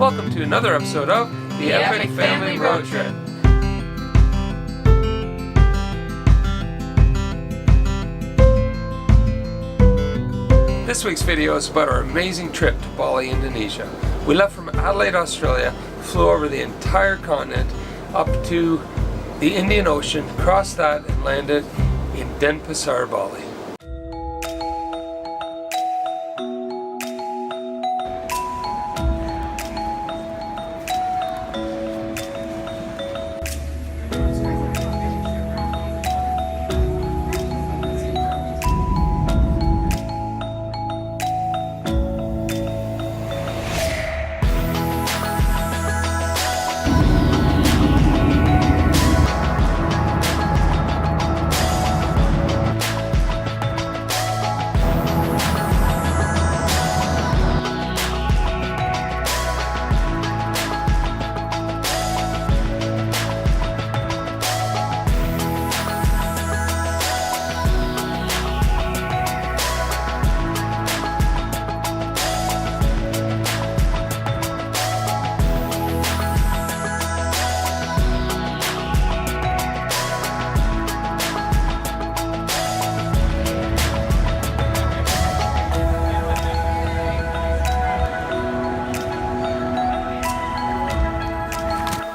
Welcome to another episode of the Epic Family Road Trip. This week's video is about our amazing trip to Bali, Indonesia. We left from Adelaide, Australia, flew over the entire continent up to the Indian Ocean, crossed that and landed in Denpasar, Bali.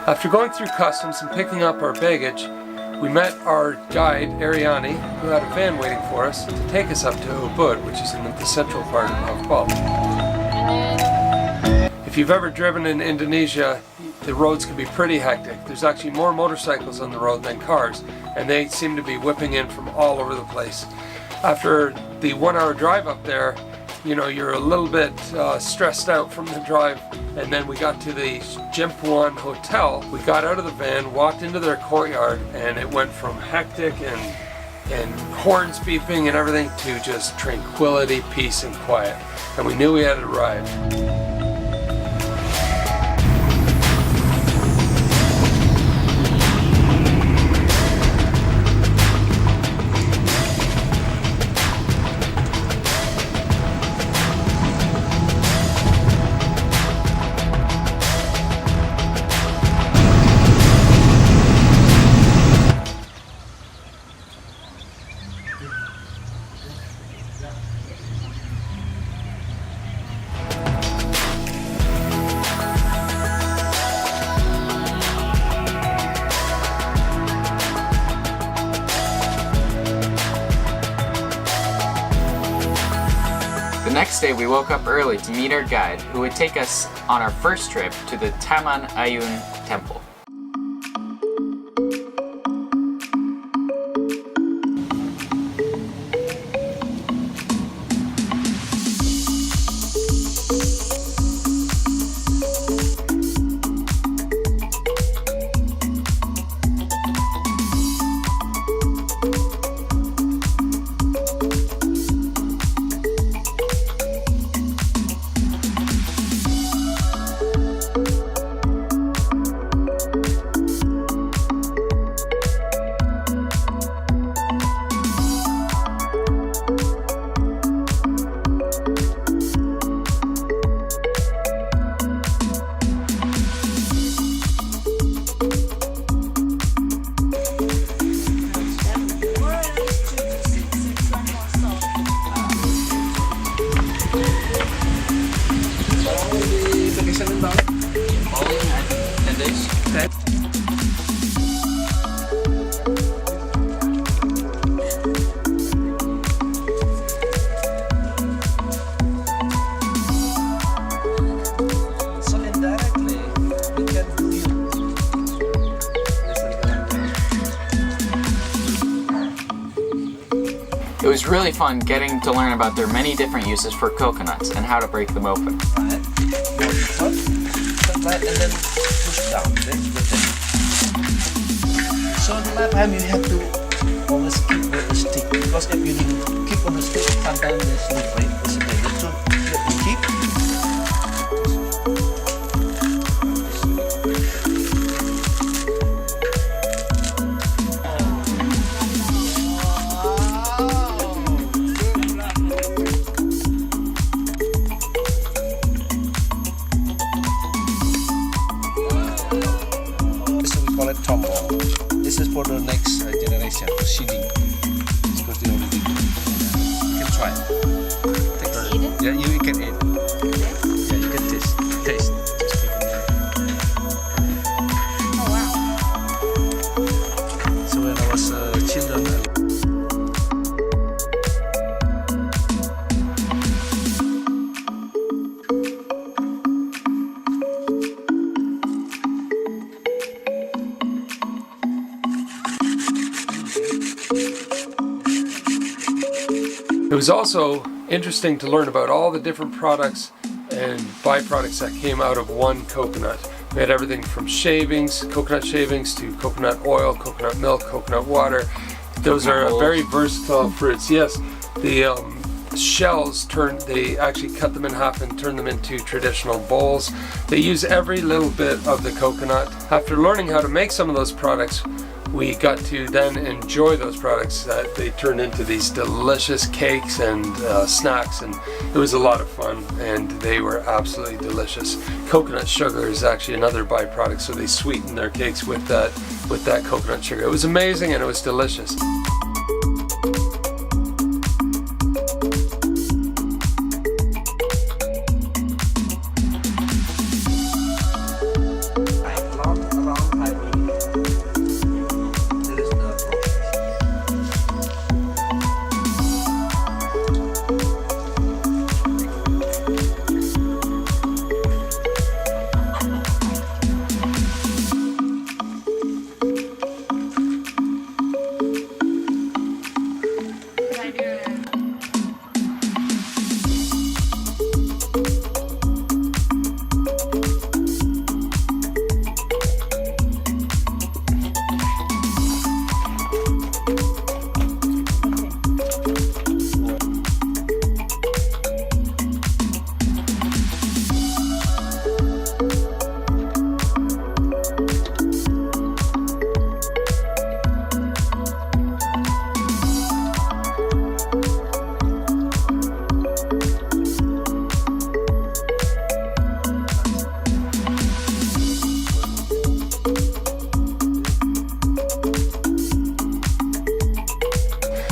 After going through customs and picking up our baggage, we met our guide, Ariani, who had a van waiting for us to take us up to Epsiode, which is in the central part of Bali. If you've ever driven in Indonesia, the roads can be pretty hectic. There's actually more motorcycles on the road than cars, and they seem to be whipping in from all over the place. After the 1 hour drive up there, you're a little bit stressed out from the drive, and then we got to the Jempuan Hotel. We got out of the van, walked into their courtyard, and it went from hectic and horns beeping and everything to just tranquility, peace, and quiet. And we knew we had arrived. The next day we woke up early to meet our guide, who would take us on our first trip to the Taman Ayun temple. It was really fun getting to learn about their many different uses for coconuts and how to break them open. Right. And then push down. So on the left hand you have to always keep with the stick, because if you keep on the stick, sometimes the slippery. So you keep. call it tombo. This is for the next generation, for seeding. Because they already you can try. Eat it? Yeah, you can eat. Yeah, you can taste. Taste. Oh wow. So when I was children, It was also interesting to learn about all the different products and byproducts that came out of one coconut. We had everything from shavings, coconut shavings, to coconut oil, coconut milk, coconut water. Those are very versatile fruits. Yes, the shells they actually cut them in half and turn them into traditional bowls. They use every little bit of the coconut. After learning how to make some of those products, we got to then enjoy those products that they turned into these delicious cakes and snacks, and it was a lot of fun, and they were absolutely delicious. Coconut sugar is actually another byproduct, so they sweeten their cakes with that coconut sugar. It was amazing and it was delicious.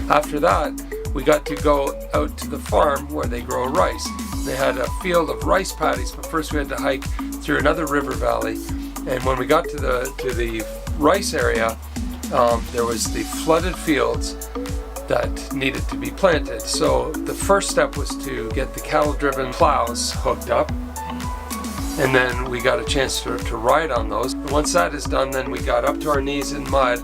After that, we got to go out to the farm where they grow rice. They had a field of rice paddies, but first we had to hike through another river valley. And when we got to the rice area, there was the flooded fields that needed to be planted. So the first step was to get the cattle-driven plows hooked up, and then we got a chance to ride on those. Once that is done, then we got up to our knees in mud.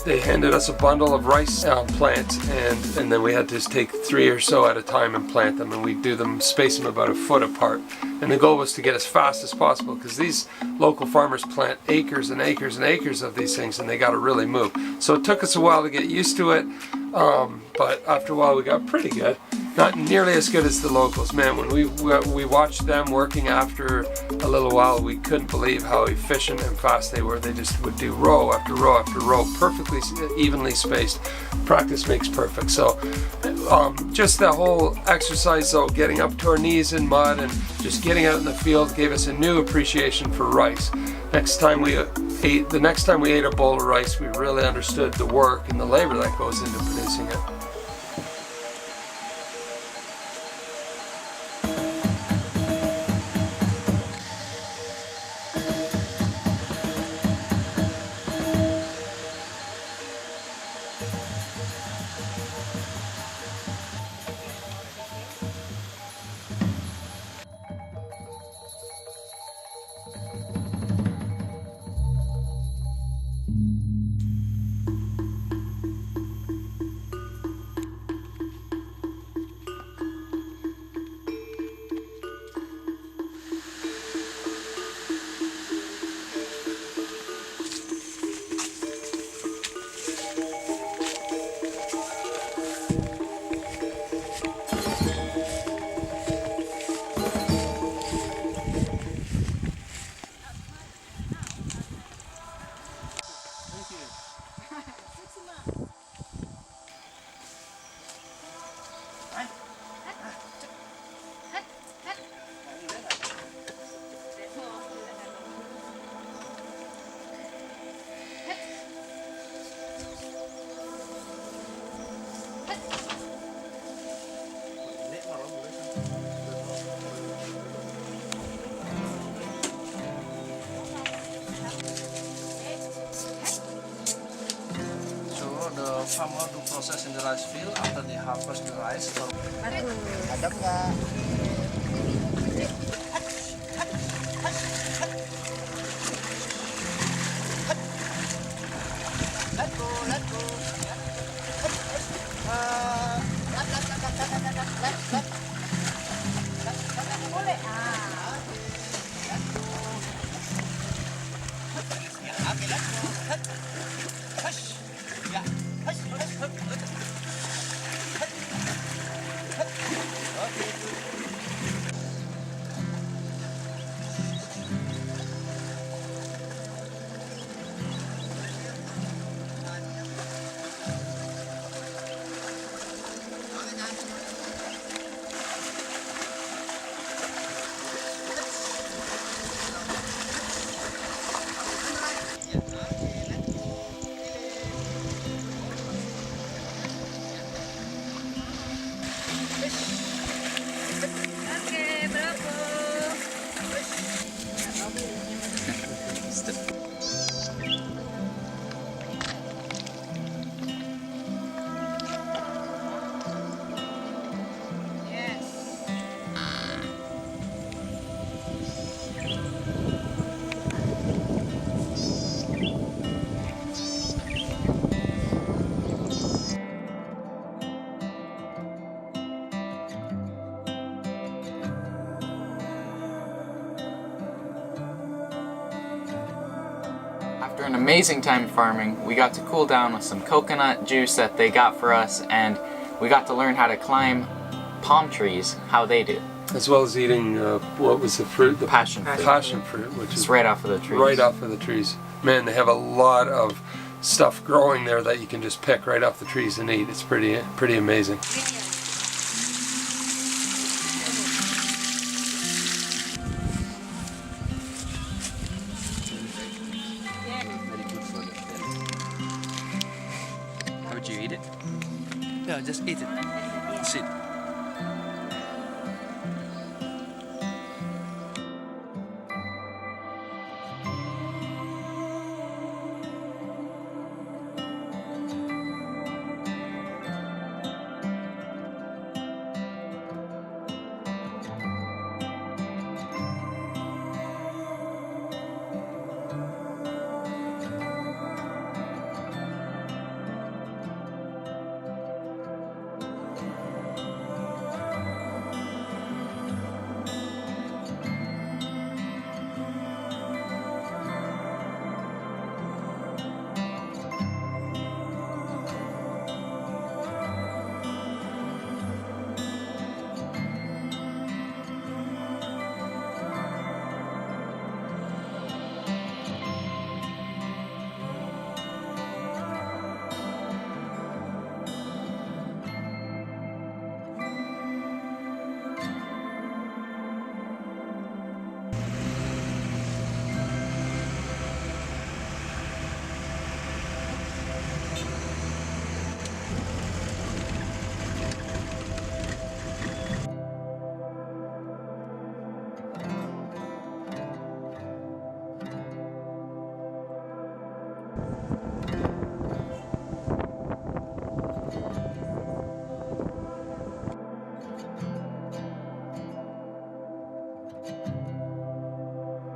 They handed us a bundle of rice plants, and then we had to just take 3 or so at a time and plant them, and we do them, space them about a foot apart. And the goal was to get as fast as possible, because these local farmers plant acres and acres and acres of these things, and they got to really move. So it took us a while to get used to it, but after a while we got pretty good. Not nearly as good as the locals. Man, when we watched them working after a little while, we couldn't believe how efficient and fast they were. They just would do row after row after row, perfectly evenly spaced. Practice makes perfect. So just the whole exercise, though, getting up to our knees in mud and just getting out in the field gave us a new appreciation for rice. The next time we ate a bowl of rice, we really understood the work and the labor that goes into producing it. someone to process in the rice field after they harvest the rice. Or Ada nggak? Let go. Boleh. Ah. Okay, let go. Hush. Yeah. Hush. Okay. Oke, bravo. Yes. After an amazing time farming, we got to cool down with some coconut juice that they got for us, and we got to learn how to climb palm trees, how they do. As well as eating, what was the fruit? The Passion fruit. Passion fruit, which It's is right off of the trees. right off of the trees. Man, they have a lot of stuff growing there that you can just pick right off the trees and eat. It's pretty amazing. very good for the belly. How would you eat it? Yeah, just eat it. Sit.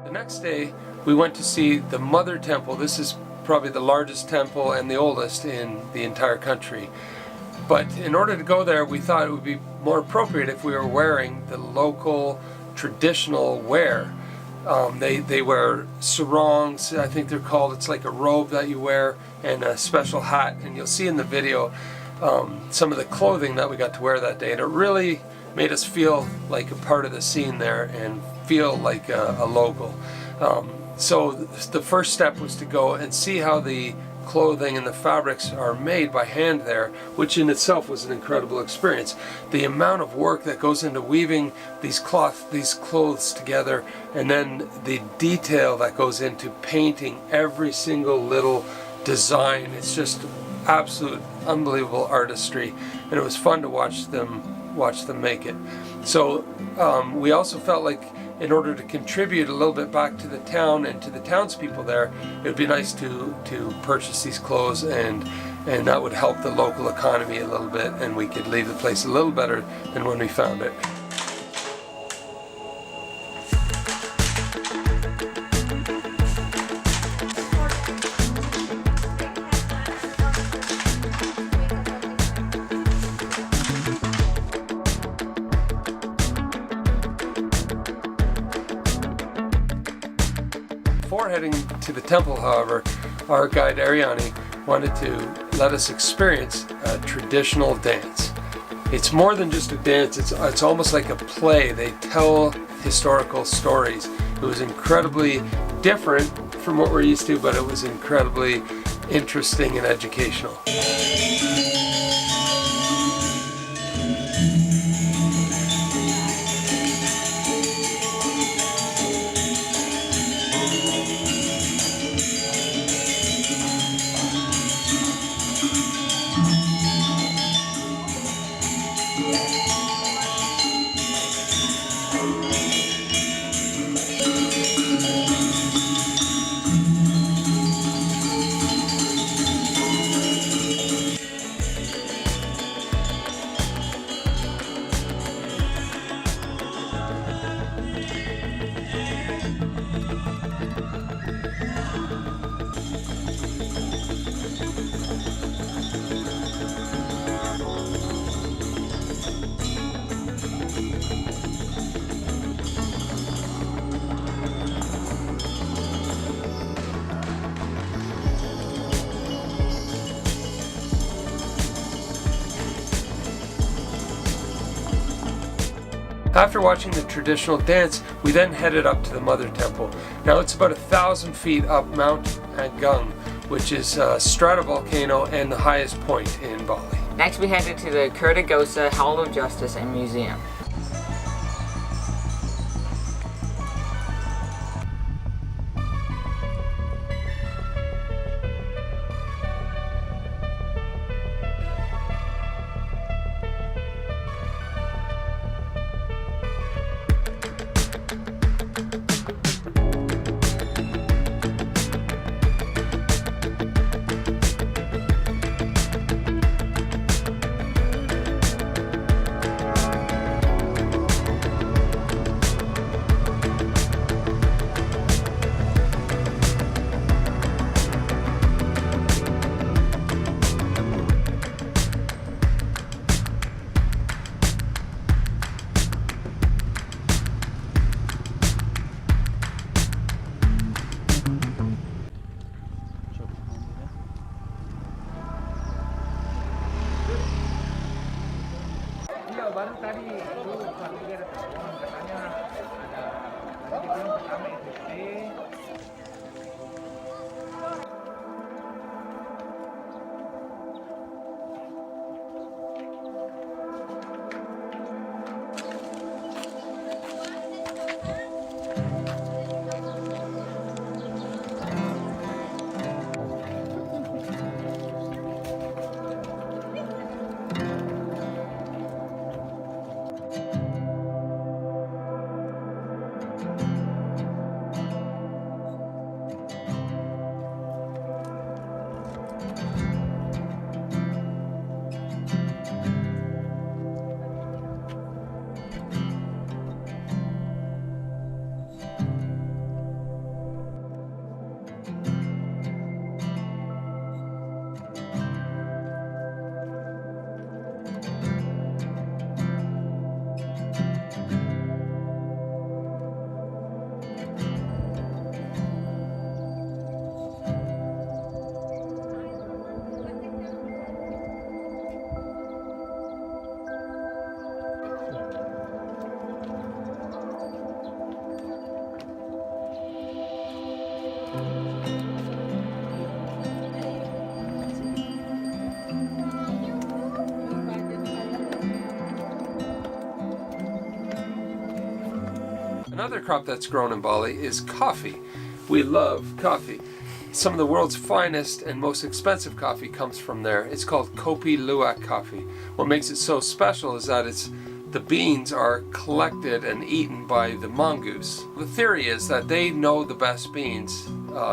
The next day, we went to see the Mother Temple. This is probably the largest temple and the oldest in the entire country. But in order to go there, we thought it would be more appropriate if we were wearing the local traditional wear. They wear sarongs, I think they're called. It's like a robe that you wear and a special hat. And you'll see in the video some of the clothing that we got to wear that day. And it really made us feel like a part of the scene there and feel like a local. So the first step was to go and see how the clothing and the fabrics are made by hand there, which in itself was an incredible experience. The amount of work that goes into weaving these clothes together, and then the detail that goes into painting every single little design. It's just absolute unbelievable artistry, and it was fun to watch them make it. So we also felt like in order to contribute a little bit back to the town and to the townspeople there, it would be nice to purchase these clothes and and that would help the local economy a little bit, and we could leave the place a little better than when we found it. Before heading to the temple, however, our guide Ayun wanted to let us experience a traditional dance. It's more than just a dance, it's almost like a play. They tell historical stories. It was incredibly different from what we're used to, but it was incredibly interesting and educational. After watching the traditional dance, we then headed up to the Mother Temple. Now it's about 1,000 feet up Mount Ayun, which is a stratovolcano and the highest point in Bali. Next we headed to the Kertagosa Hall of Justice and Museum. Baru tadi itu waktu dia ada telepon katanya ada yang pertama Efrt. Another crop that's grown in Bali is coffee. We love coffee. Some of the world's finest and most expensive coffee comes from there. It's called Kopi Luwak coffee. What makes it so special is that the beans are collected and eaten by the mongoose. The theory is that they know the best beans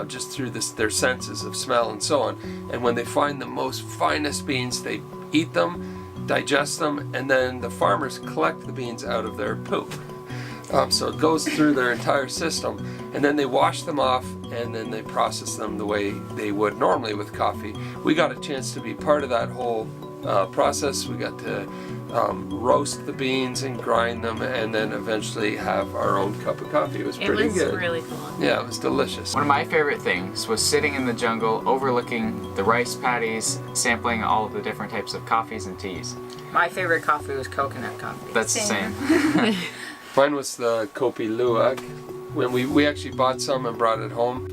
just through their senses of smell and so on. And when they find the most finest beans, they eat them, digest them, and then the farmers collect the beans out of their poop. So it goes through their entire system, and then they wash them off, and then they process them the way they would normally with coffee. We got a chance to be part of that whole process. We got to roast the beans and grind them, and then eventually have our own cup of coffee. It was pretty good. It was really fun. Yeah, it was delicious. One of my favorite things was sitting in the jungle overlooking the rice paddies, sampling all of the different types of coffees and teas. My favorite coffee was coconut coffee. That's the same. Mine was the Kopi Luwak. When we actually bought some and brought it home.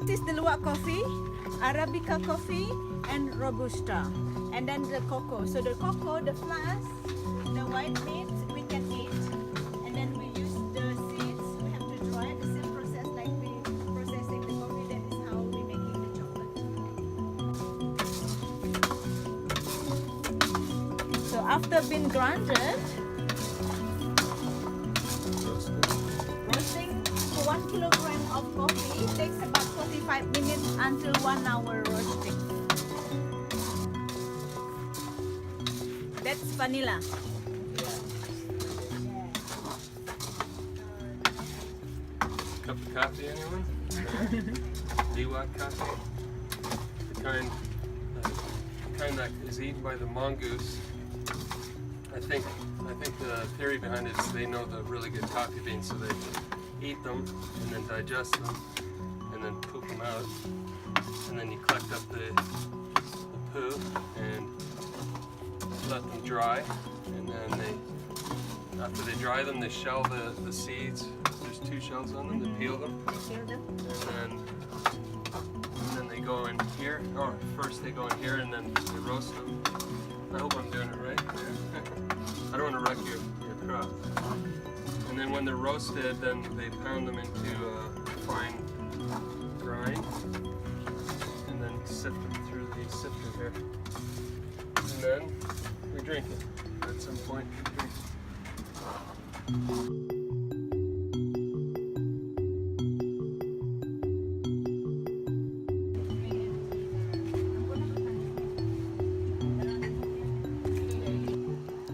This is the luwak coffee, Arabica coffee, and Robusta. And then the cocoa. So the cocoa, the flask, the white meat we can eat. And then we use the seeds, we have to dry the same process like we processing the coffee. That is how we making the chocolate. So after being grounded, roasting for 1 kilogram of coffee takes about 45 minutes until 1 hour roasting. That's vanilla. Cup of coffee, anyone? Luwak coffee? The kind that is eaten by the mongoose. I think the theory behind it is they know the really good coffee beans, so they eat them and then digest them and then poop them out, and then you collect up the poo and let them dry, and then after they dry them, they shell the seeds. There's 2 shells on them. They peel them, and then they go in here. Or first they go in here, and then they roast them. I hope I'm doing it right. I don't want to wreck your crop. And then when they're roasted, then they pound them into a fine grind, and then sift them through the sifter here. And then we drink it. At some point, we drink it.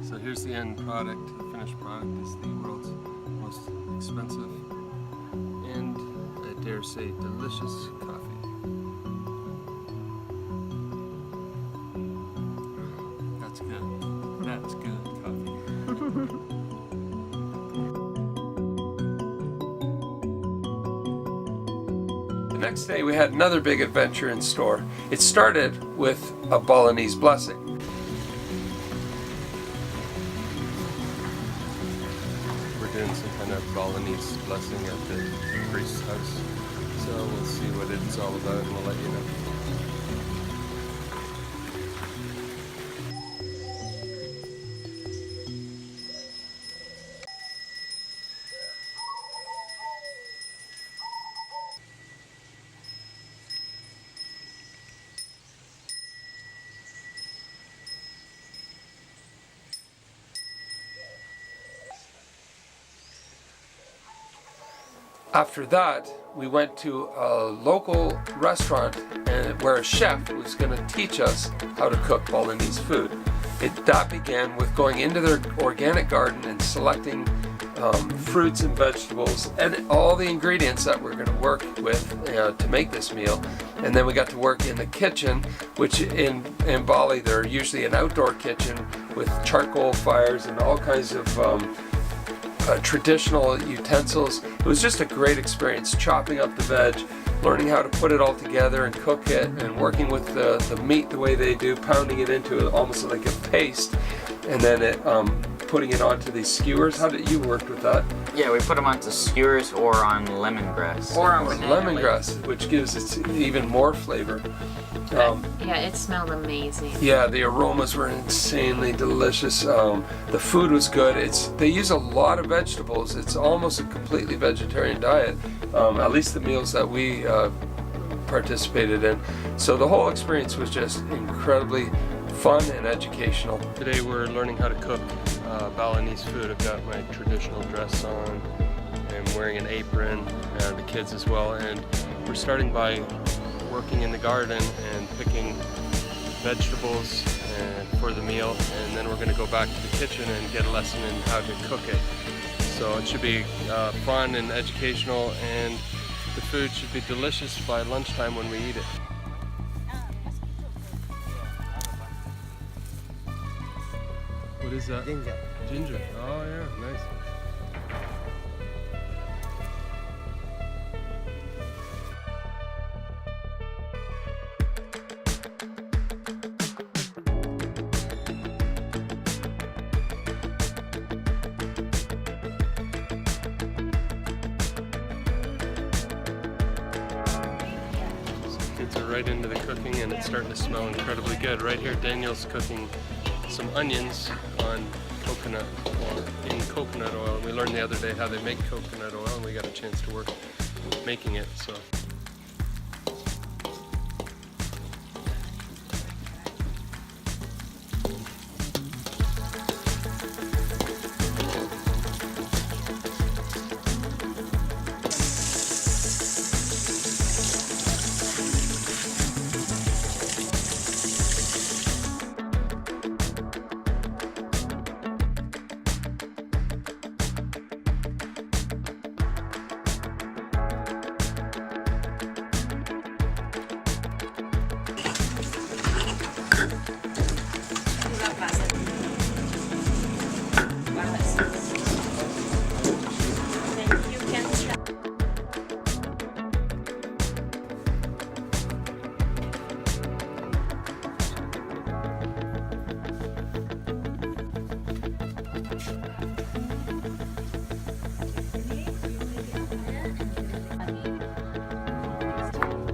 So here's the end product. The finished product is the world's most expensive and, I dare say, delicious coffee. That's good. That's good coffee. The next day we had another big adventure in store. It started with a Balinese blessing. We're doing some kind of Balinese blessing at the priest's house. So we'll see what it's all about and we'll let you know. After that, we went to a local restaurant where a chef was going to teach us how to cook Balinese food. That began with going into their organic garden and selecting fruits and vegetables and all the ingredients that we're going to work with to make this meal. And then we got to work in the kitchen, which in Bali they're usually an outdoor kitchen with charcoal fires and all kinds of traditional utensils. It was just a great experience, chopping up the veg, learning how to put it all together and cook it, and working with the meat the way they do, pounding it into almost like a paste, and then it putting it onto these skewers. How did you work with that? Yeah, we put them onto skewers or on lemongrass. Or on banana Lemongrass, which gives it even more flavor. Yeah, it smelled amazing. Yeah, the aromas were insanely delicious. The food was good. They use a lot of vegetables. It's almost a completely vegetarian diet, at least the meals that we participated in. So the whole experience was just incredibly fun and educational. Today we're learning how to cook Balinese food. I've got my traditional dress on. I'm wearing an apron, the kids as well, and we're starting by working in the garden and picking vegetables for the meal, and then we're going to go back to the kitchen and get a lesson in how to cook it. So it should be fun and educational, and the food should be delicious by lunchtime when we eat it. What is that? Ginger. Ginger. Oh yeah, nice. Kids are right into the cooking, and it's starting to smell incredibly good. Right here, Daniel's cooking some onions on coconut or in coconut oil. We learned the other day how they make coconut oil, and we got a chance to work making it. So.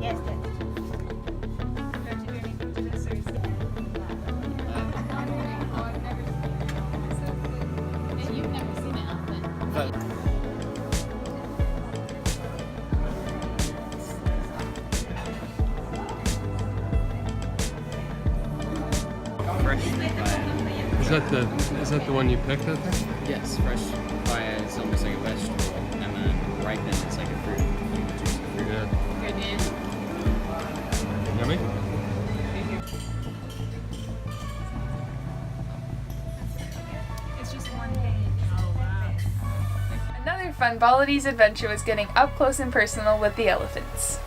Yes, Is that the one you picked up there? Yes, fresh papaya is almost like a vegetable, and then ripened it's like a fruit. Yeah. Good man. Yummy? It's just one page. Another fun Balinese adventure was getting up close and personal with the elephants.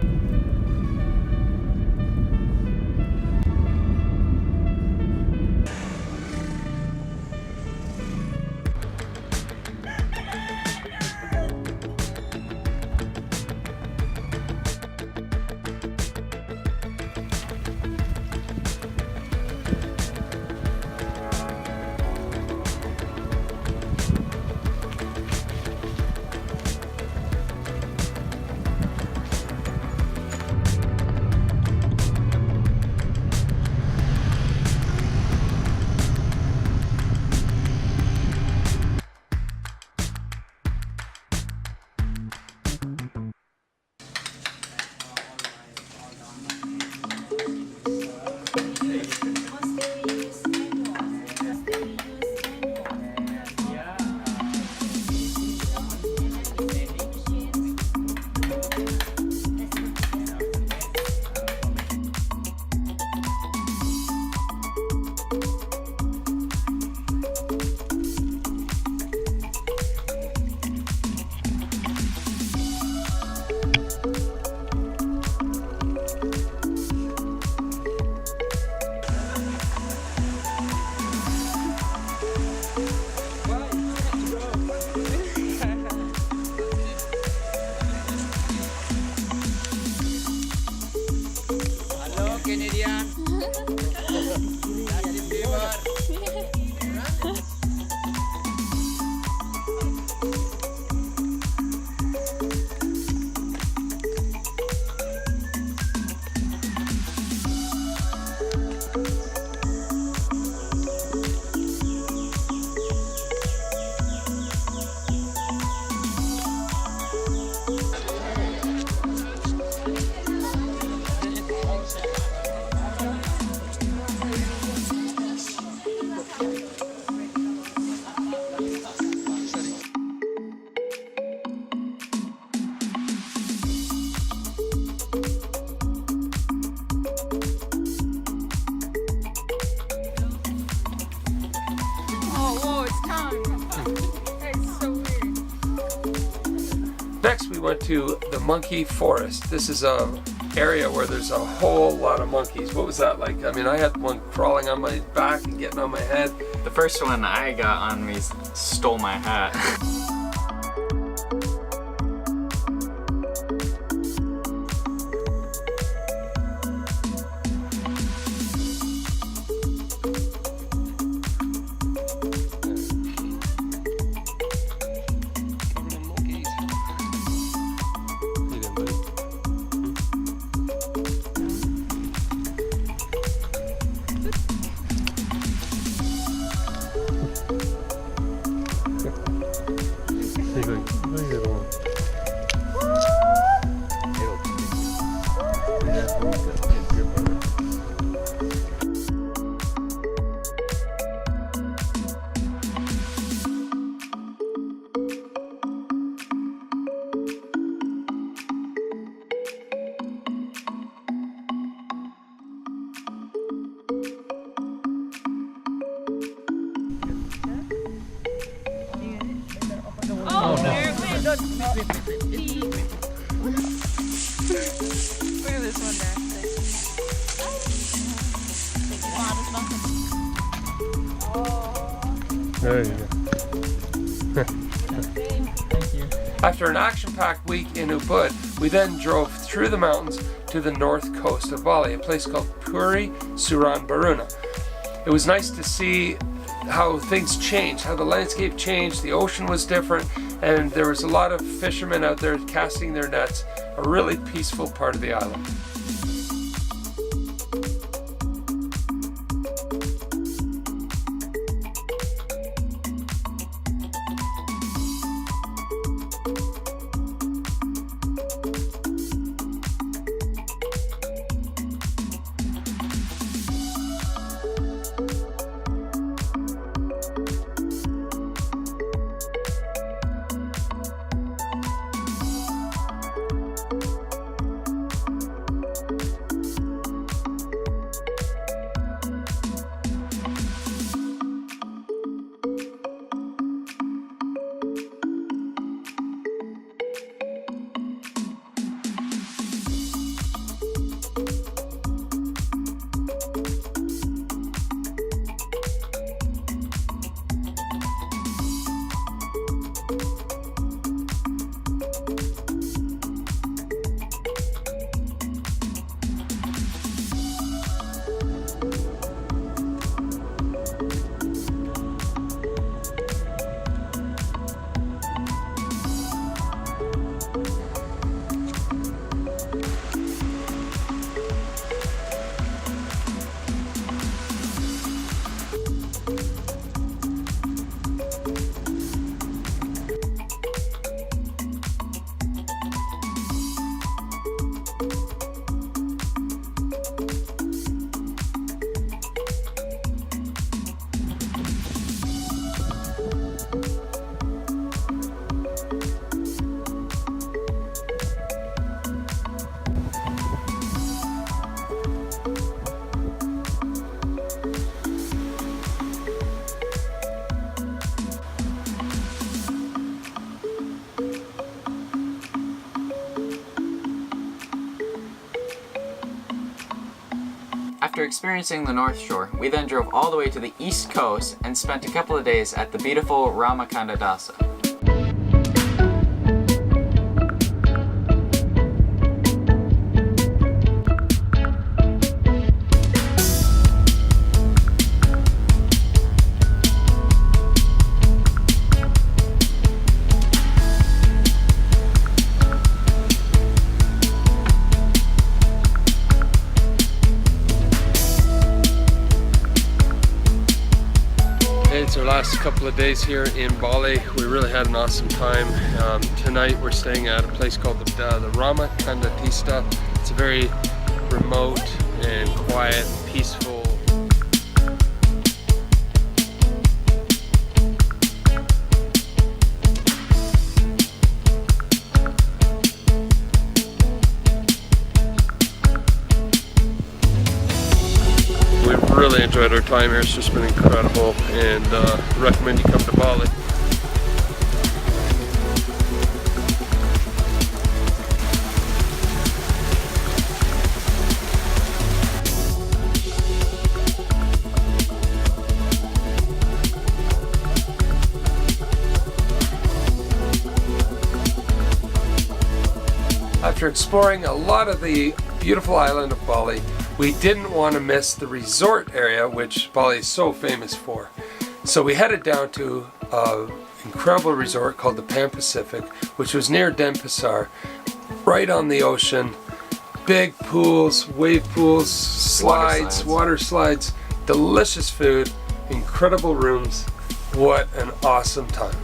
went to the monkey forest. This is a area where there's a whole lot of monkeys. What was that like? I mean, I had one crawling on my back and getting on my head. The first one I got on me stole my hat. Oh, there we go. Look at this one there. There you go. After an action-packed week in Ubud, we then drove through the mountains to the north coast of Bali, a place called Puri Suran Baruna. It was nice to see how things changed, how the landscape changed, the ocean was different, and there was a lot of fishermen out there casting their nets, a really peaceful part of the island. After experiencing the North Shore, we then drove all the way to the East Coast and spent a couple of days at the beautiful Ramakanda Dasa. It's our last couple of days here in Bali. We really had an awesome time. Tonight we're staying at a place called the Ramakanda Tista. It's a very remote and quiet, peaceful. We've really enjoyed our time here. It's just been incredible, and recommend you come to Bali. After exploring a lot of the beautiful island of Bali, we didn't want to miss the resort area, which Bali is so famous for. So we headed down to an incredible resort called the Pan Pacific, which was near Denpasar, right on the ocean. Big pools, wave pools, slides, water slides, delicious food, incredible rooms. What an awesome time.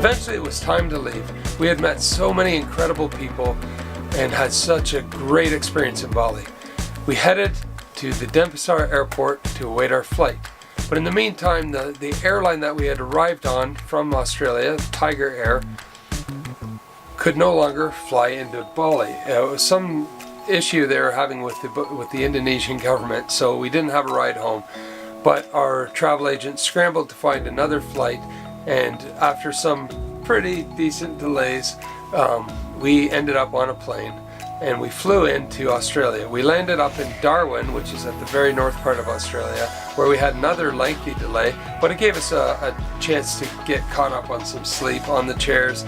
Eventually it was time to leave. We had met so many incredible people and had such a great experience in Bali. We headed to the Denpasar airport to await our flight. But in the meantime, the airline that we had arrived on from Australia, Tiger Air, could no longer fly into Bali. It was some issue they were having with the Indonesian government, so we didn't have a ride home. But our travel agent scrambled to find another flight, and after some pretty decent delays, we ended up on a plane and we flew into Australia. We landed up in Darwin, which is at the very north part of Australia, where we had another lengthy delay, but it gave us a chance to get caught up on some sleep on the chairs,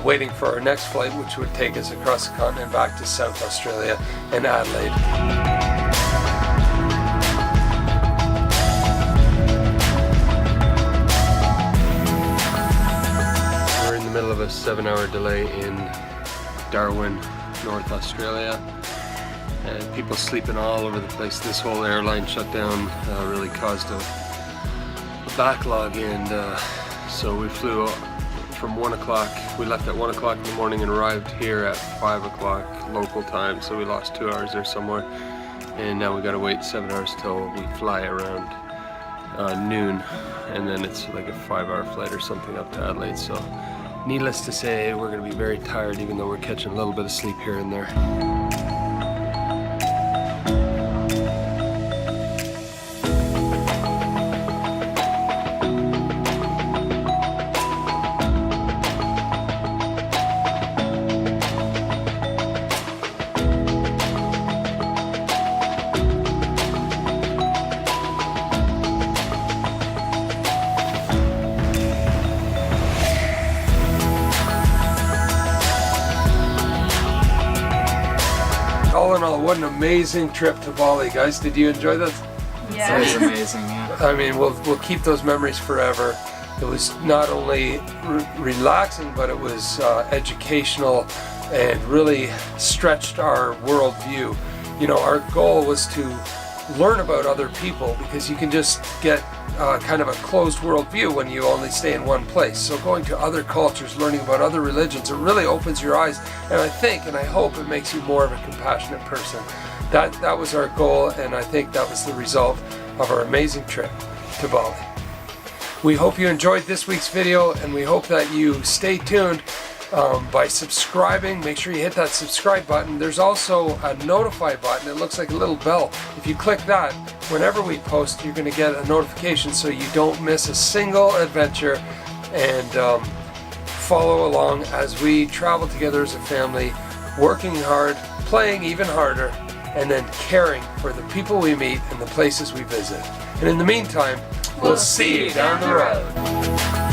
waiting for our next flight, which would take us across the continent back to South Australia and Adelaide. Middle of a 7-hour delay in Darwin, North Australia, and people sleeping all over the place. This whole airline shutdown really caused a backlog, and so we flew from 1 o'clock. We left at 1 o'clock in the morning and arrived here at 5 o'clock local time, so we lost 2 hours there somewhere, and now we gotta wait 7 hours till we fly around noon, and then it's like a 5-hour flight or something up to Adelaide. So needless to say, we're going to be very tired, even though we're catching a little bit of sleep here and there. what an amazing trip to Bali, guys. Did you enjoy this? It was amazing, yeah. I mean, we'll keep those memories forever. It was not only relaxing, but it was educational and really stretched our worldview. You know, our goal was to learn about other people, because you can just get kind of a closed worldview when you only stay in one place. So going to other cultures, learning about other religions, it really opens your eyes, and I think and I hope it makes you more of a compassionate person. That was our goal, and I think that was the result of our amazing trip to Bali. We hope you enjoyed this week's video, and we hope that you stay tuned by subscribing. Make sure you hit that subscribe button. There's also a notify button. It looks like a little bell. If you click that, whenever we post, you're going to get a notification so you don't miss a single adventure, and follow along as we travel together as a family, working hard, playing even harder, and then caring for the people we meet and the places we visit. And in the meantime, we'll see you down the road.